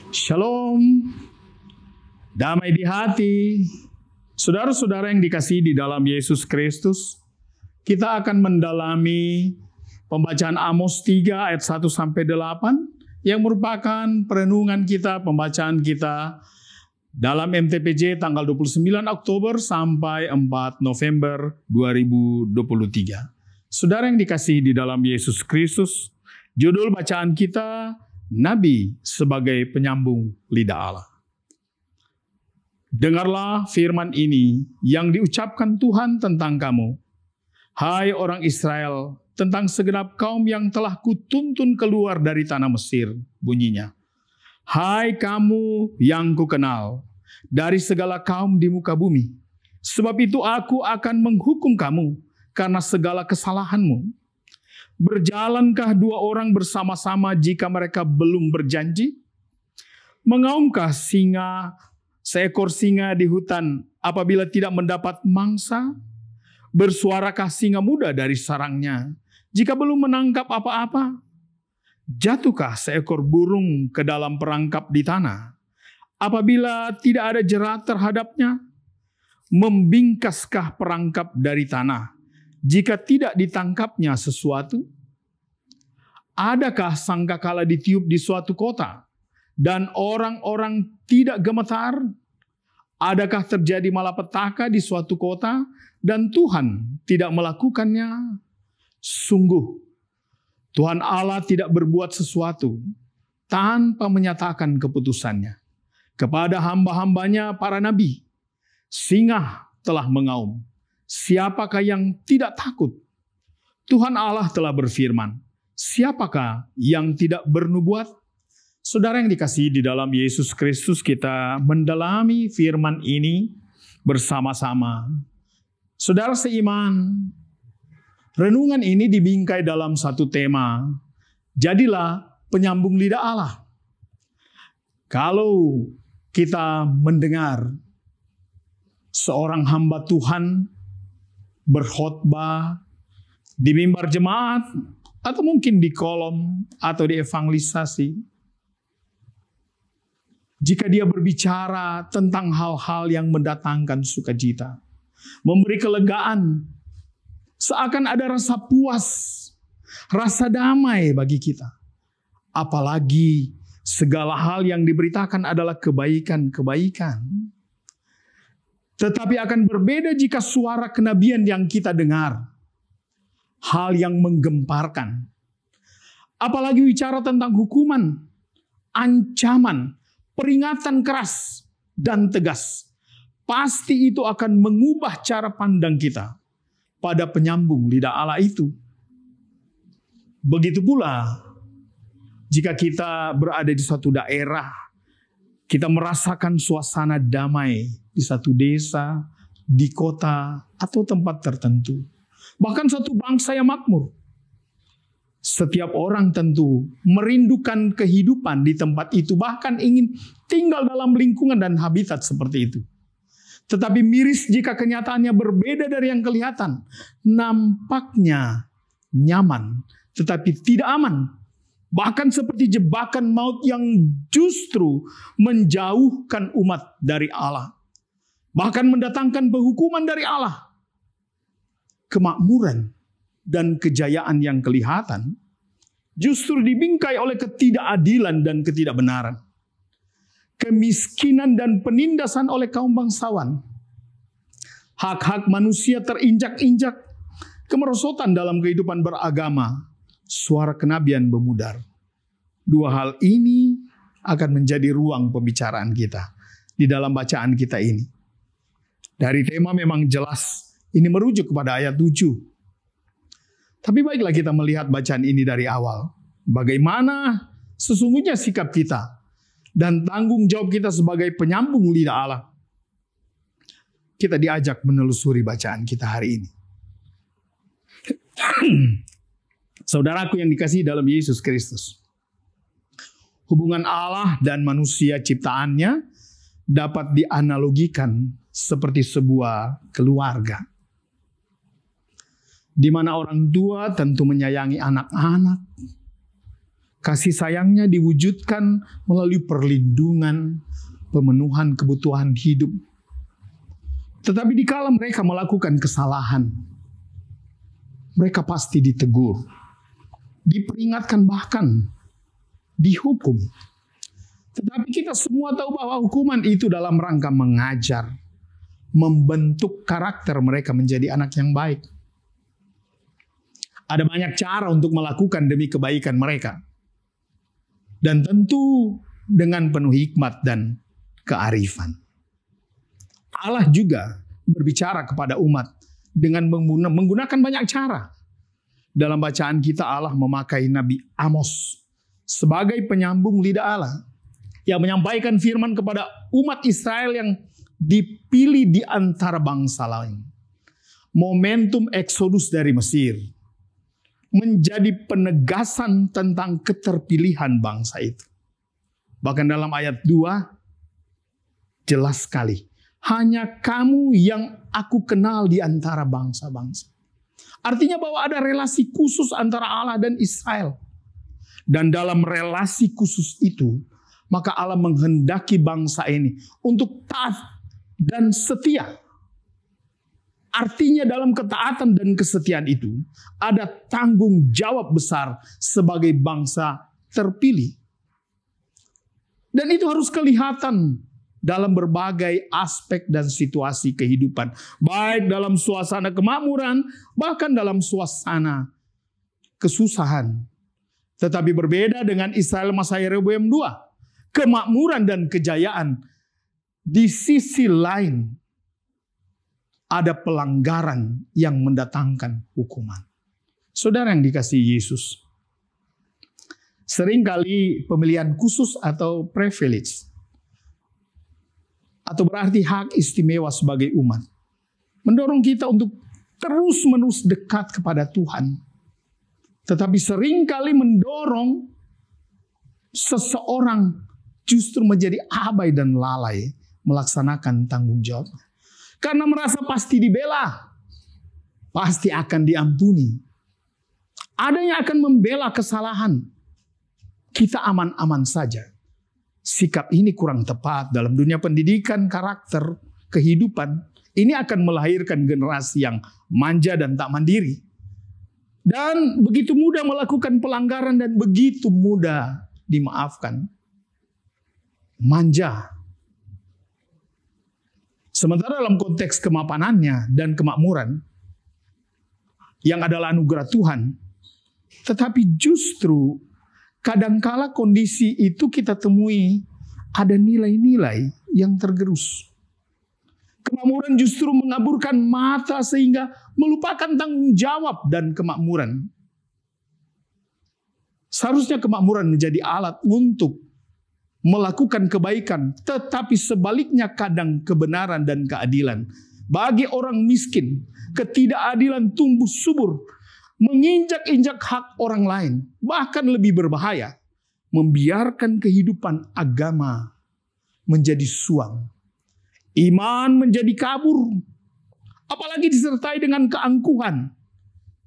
Shalom, damai di hati. Saudara-saudara yang dikasihi di dalam Yesus Kristus, kita akan mendalami pembacaan Amos 3 ayat 1 sampai 8 yang merupakan perenungan kita, pembacaan kita dalam MTPJ tanggal 29 Oktober sampai 4 November 2023. Saudara yang dikasihi di dalam Yesus Kristus, judul bacaan kita, Nabi sebagai penyambung lidah Allah. Dengarlah firman ini yang diucapkan Tuhan tentang kamu, hai orang Israel, tentang segenap kaum yang telah kutuntun keluar dari tanah Mesir, bunyinya. Hai kamu yang kukenal, dari segala kaum di muka bumi, sebab itu aku akan menghukum kamu karena segala kesalahanmu. Berjalankah dua orang bersama-sama jika mereka belum berjanji? Mengaumkah seekor singa di hutan apabila tidak mendapat mangsa? Bersuarakah singa muda dari sarangnya jika belum menangkap apa-apa? Jatuhkah seekor burung ke dalam perangkap di tanah apabila tidak ada jerat terhadapnya? Membingkaskah perangkap dari tanah jika tidak ditangkapnya sesuatu? Adakah sangkakala ditiup di suatu kota dan orang-orang tidak gemetar? Adakah terjadi malapetaka di suatu kota dan Tuhan tidak melakukannya? Sungguh, Tuhan Allah tidak berbuat sesuatu tanpa menyatakan keputusannya. Kepada hamba-hambanya para nabi, singa telah mengaum. Siapakah yang tidak takut? Tuhan Allah telah berfirman, siapakah yang tidak bernubuat? Saudara yang dikasihi di dalam Yesus Kristus, kita mendalami firman ini bersama-sama. Saudara seiman, renungan ini dibingkai dalam satu tema, jadilah penyambung lidah Allah. Kalau kita mendengar seorang hamba Tuhan berkhotbah di mimbar jemaat, atau mungkin di kolom, atau di evangelisasi, jika dia berbicara tentang hal-hal yang mendatangkan sukacita, memberi kelegaan, seakan ada rasa puas, rasa damai bagi kita. Apalagi segala hal yang diberitakan adalah kebaikan-kebaikan. Tetapi akan berbeda jika suara kenabian yang kita dengar, hal yang menggemparkan. Apalagi bicara tentang hukuman, ancaman, peringatan keras dan tegas. Pasti itu akan mengubah cara pandang kita pada penyambung lidah Allah itu. Begitu pula jika kita berada di suatu daerah, kita merasakan suasana damai di satu desa, di kota, atau tempat tertentu. Bahkan satu bangsa yang makmur. Setiap orang tentu merindukan kehidupan di tempat itu, bahkan ingin tinggal dalam lingkungan dan habitat seperti itu. Tetapi miris jika kenyataannya berbeda dari yang kelihatan. Nampaknya nyaman, tetapi tidak aman. Bahkan seperti jebakan maut yang justru menjauhkan umat dari Allah. Bahkan mendatangkan penghukuman dari Allah. Kemakmuran dan kejayaan yang kelihatan justru dibingkai oleh ketidakadilan dan ketidakbenaran. Kemiskinan dan penindasan oleh kaum bangsawan. Hak-hak manusia terinjak-injak. Kemerosotan dalam kehidupan beragama. Suara kenabian memudar. Dua hal ini akan menjadi ruang pembicaraan kita di dalam bacaan kita ini. Dari tema memang jelas. Ini merujuk kepada ayat 7. Tapi baiklah kita melihat bacaan ini dari awal. Bagaimana sesungguhnya sikap kita dan tanggung jawab kita sebagai penyambung lidah Allah. Kita diajak menelusuri bacaan kita hari ini. Saudaraku yang dikasihi dalam Yesus Kristus. Hubungan Allah dan manusia ciptaannya dapat dianalogikan seperti sebuah keluarga. Di mana orang tua tentu menyayangi anak-anak Kasih sayangnya diwujudkan melalui perlindungan, pemenuhan kebutuhan hidup. Tetapi dikala mereka melakukan kesalahan, mereka pasti ditegur, diperingatkan, bahkan dihukum. Tetapi kita semua tahu bahwa hukuman itu dalam rangka mengajar, membentuk karakter mereka menjadi anak yang baik. Ada banyak cara untuk melakukan demi kebaikan mereka. Dan tentu dengan penuh hikmat dan kearifan. Allah juga berbicara kepada umat dengan menggunakan banyak cara. Dalam bacaan kita Allah memakai Nabi Amos sebagai penyambung lidah Allah yang menyampaikan firman kepada umat Israel yang dipilih di antara bangsa lain. Momentum eksodus dari Mesir menjadi penegasan tentang keterpilihan bangsa itu. Bahkan dalam ayat 2 jelas sekali, hanya kamu yang aku kenal di antara bangsa-bangsa. Artinya bahwa ada relasi khusus antara Allah dan Israel. Dan dalam relasi khusus itu, maka Allah menghendaki bangsa ini untuk taat dan setia. Artinya dalam ketaatan dan kesetiaan itu ada tanggung jawab besar sebagai bangsa terpilih. Dan itu harus kelihatan dalam berbagai aspek dan situasi kehidupan. Baik dalam suasana kemakmuran, bahkan dalam suasana kesusahan. Tetapi berbeda dengan Israel masa Yeroboam II. Kemakmuran dan kejayaan di sisi lain ada pelanggaran yang mendatangkan hukuman. Saudara yang dikasihi Yesus, seringkali pemilihan khusus atau privilege, atau berarti hak istimewa sebagai umat, mendorong kita untuk terus-menerus dekat kepada Tuhan. Tetapi seringkali mendorong seseorang justru menjadi abai dan lalai melaksanakan tanggung jawab. Karena merasa pasti dibela, pasti akan diampuni. Ada yang akan membela kesalahan. Kita aman-aman saja. Sikap ini kurang tepat dalam dunia pendidikan, karakter, kehidupan. Ini akan melahirkan generasi yang manja dan tak mandiri. Dan begitu mudah melakukan pelanggaran dan begitu mudah dimaafkan. Manja. Sementara dalam konteks kemapanannya dan kemakmuran yang adalah anugerah Tuhan, tetapi justru kadangkala kondisi itu kita temui ada nilai-nilai yang tergerus. Kemakmuran justru mengaburkan mata sehingga melupakan tanggung jawab dan kemakmuran. Seharusnya kemakmuran menjadi alat untuk melakukan kebaikan, tetapi sebaliknya kadang kebenaran dan keadilan. Bagi orang miskin, ketidakadilan tumbuh subur, menginjak-injak hak orang lain. Bahkan lebih berbahaya, membiarkan kehidupan agama menjadi suam. Iman menjadi kabur, apalagi disertai dengan keangkuhan.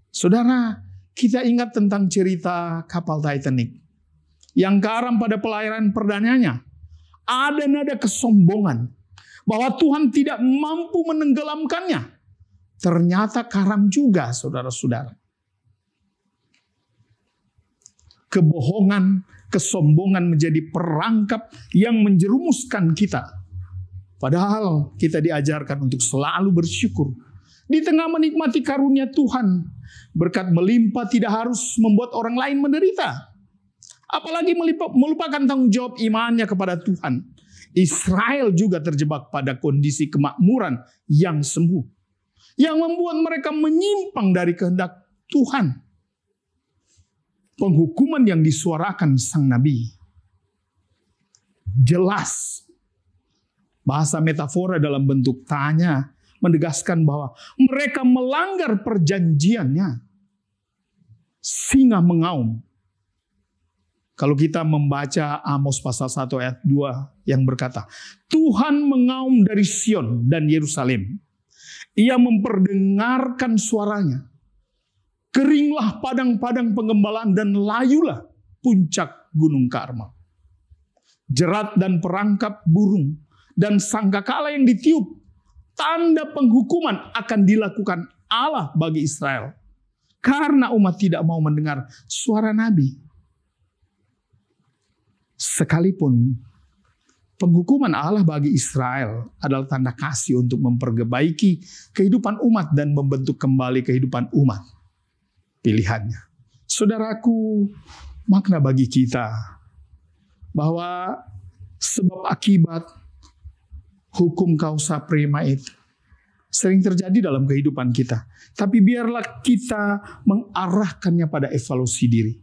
Saudara, kita ingat tentang cerita kapal Titanic yang karam pada pelayaran perdananya. Ada nada kesombongan bahwa Tuhan tidak mampu menenggelamkannya. Ternyata karam juga, saudara-saudara. Kebohongan, kesombongan menjadi perangkap yang menjerumuskan kita. Padahal kita diajarkan untuk selalu bersyukur. Di tengah menikmati karunia Tuhan, berkat melimpah tidak harus membuat orang lain menderita. Apalagi melupakan tanggung jawab imannya kepada Tuhan. Israel juga terjebak pada kondisi kemakmuran yang semu, yang membuat mereka menyimpang dari kehendak Tuhan. Penghukuman yang disuarakan sang nabi jelas. Bahasa metafora dalam bentuk tanya menegaskan bahwa mereka melanggar perjanjiannya. Singa mengaum. Kalau kita membaca Amos pasal 1 ayat 2 yang berkata, Tuhan mengaum dari Sion dan Yerusalem. Ia memperdengarkan suaranya. Keringlah padang-padang pengembalaan dan layulah puncak Gunung Karmel. Jerat dan perangkap burung dan sangkakala yang ditiup, tanda penghukuman akan dilakukan Allah bagi Israel. Karena umat tidak mau mendengar suara nabi. Sekalipun penghukuman Allah bagi Israel adalah tanda kasih untuk memperbaiki kehidupan umat dan membentuk kembali kehidupan umat. Pilihannya. Saudaraku, makna bagi kita bahwa sebab akibat hukum causa prima itu sering terjadi dalam kehidupan kita. Tapi biarlah kita mengarahkannya pada evaluasi diri.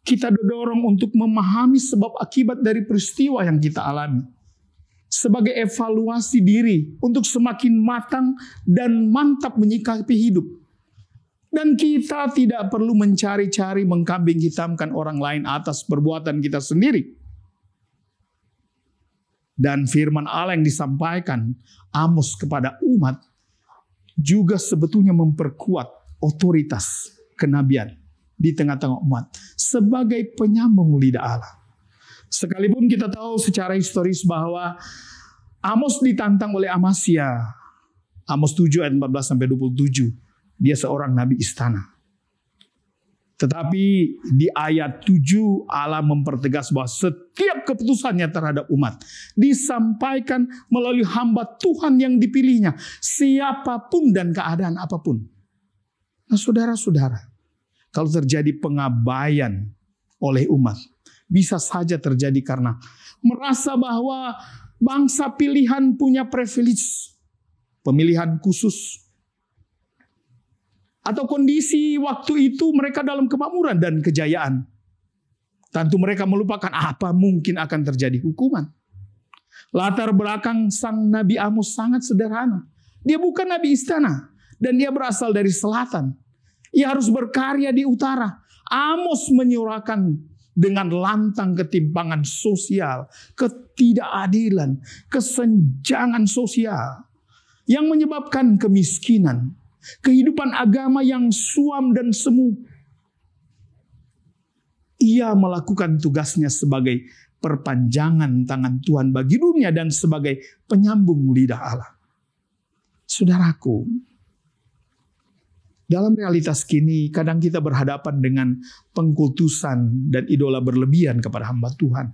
Kita didorong untuk memahami sebab akibat dari peristiwa yang kita alami. Sebagai evaluasi diri untuk semakin matang dan mantap menyikapi hidup. Dan kita tidak perlu mencari-cari mengkambing hitamkan orang lain atas perbuatan kita sendiri. Dan firman Allah yang disampaikan Amos kepada umat juga sebetulnya memperkuat otoritas kenabian di tengah-tengah umat sebagai penyambung lidah Allah. Sekalipun kita tahu secara historis bahwa Amos ditantang oleh Amasya. Amos 7 ayat 14-27. Dia seorang nabi istana. Tetapi di ayat 7 Allah mempertegas bahwa setiap keputusannya terhadap umat disampaikan melalui hamba Tuhan yang dipilihnya. Siapapun dan keadaan apapun. Nah saudara-saudara, kalau terjadi pengabaian oleh umat, bisa saja terjadi karena merasa bahwa bangsa pilihan punya privilege, pemilihan khusus. Atau kondisi waktu itu mereka dalam kemakmuran dan kejayaan. Tentu mereka melupakan apa mungkin akan terjadi hukuman. Latar belakang sang Nabi Amos sangat sederhana. Dia bukan Nabi istana. Dan dia berasal dari selatan. Ia harus berkarya di utara. Amos menyuarakan dengan lantang ketimpangan sosial, ketidakadilan, kesenjangan sosial. Yang menyebabkan kemiskinan. Kehidupan agama yang suam dan semu. Ia melakukan tugasnya sebagai perpanjangan tangan Tuhan bagi dunia dan sebagai penyambung lidah Allah. Saudaraku, dalam realitas kini kadang kita berhadapan dengan pengkultusan dan idola berlebihan kepada hamba Tuhan.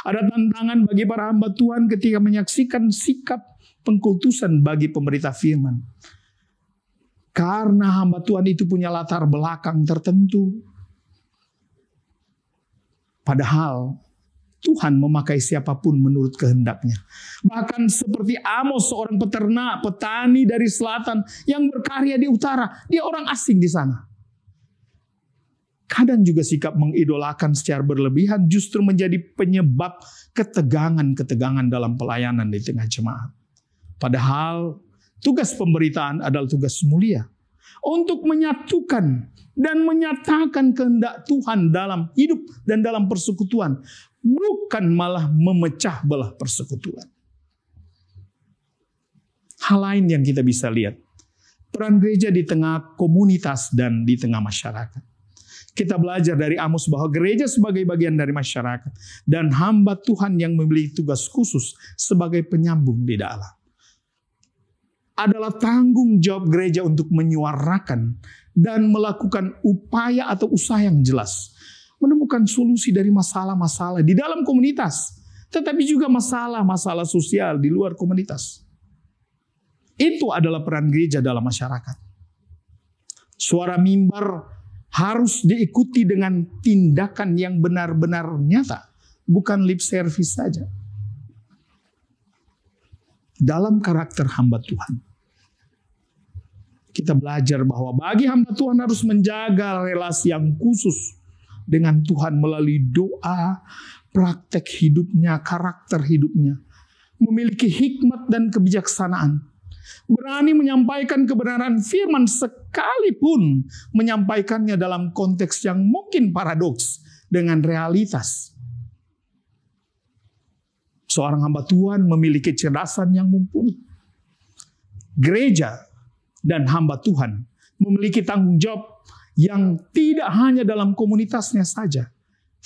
Ada tantangan bagi para hamba Tuhan ketika menyaksikan sikap pengkultusan bagi pemberita firman. Karena hamba Tuhan itu punya latar belakang tertentu. Padahal Tuhan memakai siapapun menurut kehendaknya. Bahkan seperti Amos, seorang peternak, petani dari selatan yang berkarya di utara. Dia orang asing di sana. Kadang juga sikap mengidolakan secara berlebihan justru menjadi penyebab ketegangan-ketegangan dalam pelayanan di tengah jemaat. Padahal tugas pemberitaan adalah tugas mulia untuk menyatukan dan menyatakan kehendak Tuhan dalam hidup dan dalam persekutuan, bukan malah memecah belah persekutuan. Hal lain yang kita bisa lihat, peran gereja di tengah komunitas dan di tengah masyarakat. Kita belajar dari Amos bahwa gereja sebagai bagian dari masyarakat dan hamba Tuhan yang memiliki tugas khusus sebagai penyambung lidah Allah. Adalah tanggung jawab gereja untuk menyuarakan dan melakukan upaya atau usaha yang jelas. Menemukan solusi dari masalah-masalah di dalam komunitas. Tetapi juga masalah-masalah sosial di luar komunitas. Itu adalah peran gereja dalam masyarakat. Suara mimbar harus diikuti dengan tindakan yang benar-benar nyata. Bukan lip service saja. Dalam karakter hamba Tuhan, kita belajar bahwa bagi hamba Tuhan harus menjaga relasi yang khusus dengan Tuhan melalui doa, praktek hidupnya, karakter hidupnya. Memiliki hikmat dan kebijaksanaan. Berani menyampaikan kebenaran firman sekalipun menyampaikannya dalam konteks yang mungkin paradoks dengan realitas. Seorang hamba Tuhan memiliki kecerdasan yang mumpuni. Gereja dan hamba Tuhan memiliki tanggung jawab yang tidak hanya dalam komunitasnya saja,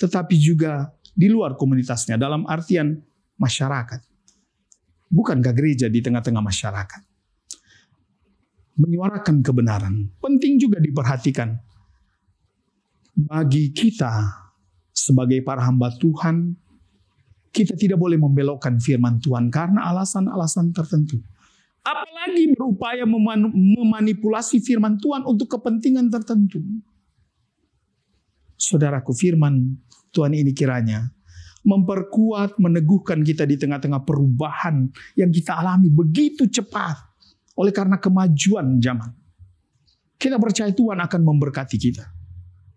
tetapi juga di luar komunitasnya, dalam artian masyarakat. Bukankah gereja di tengah-tengah masyarakat menyuarakan kebenaran? Penting juga diperhatikan bagi kita sebagai para hamba Tuhan. Kita tidak boleh membelokkan firman Tuhan karena alasan-alasan tertentu. Apalagi berupaya memanipulasi firman Tuhan untuk kepentingan tertentu. Saudaraku, firman Tuhan ini kiranya memperkuat, meneguhkan kita di tengah-tengah perubahan yang kita alami begitu cepat oleh karena kemajuan zaman. Kita percaya Tuhan akan memberkati kita.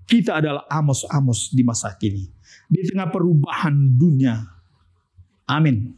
Kita adalah Amos-Amos di masa kini, di tengah perubahan dunia. Amin.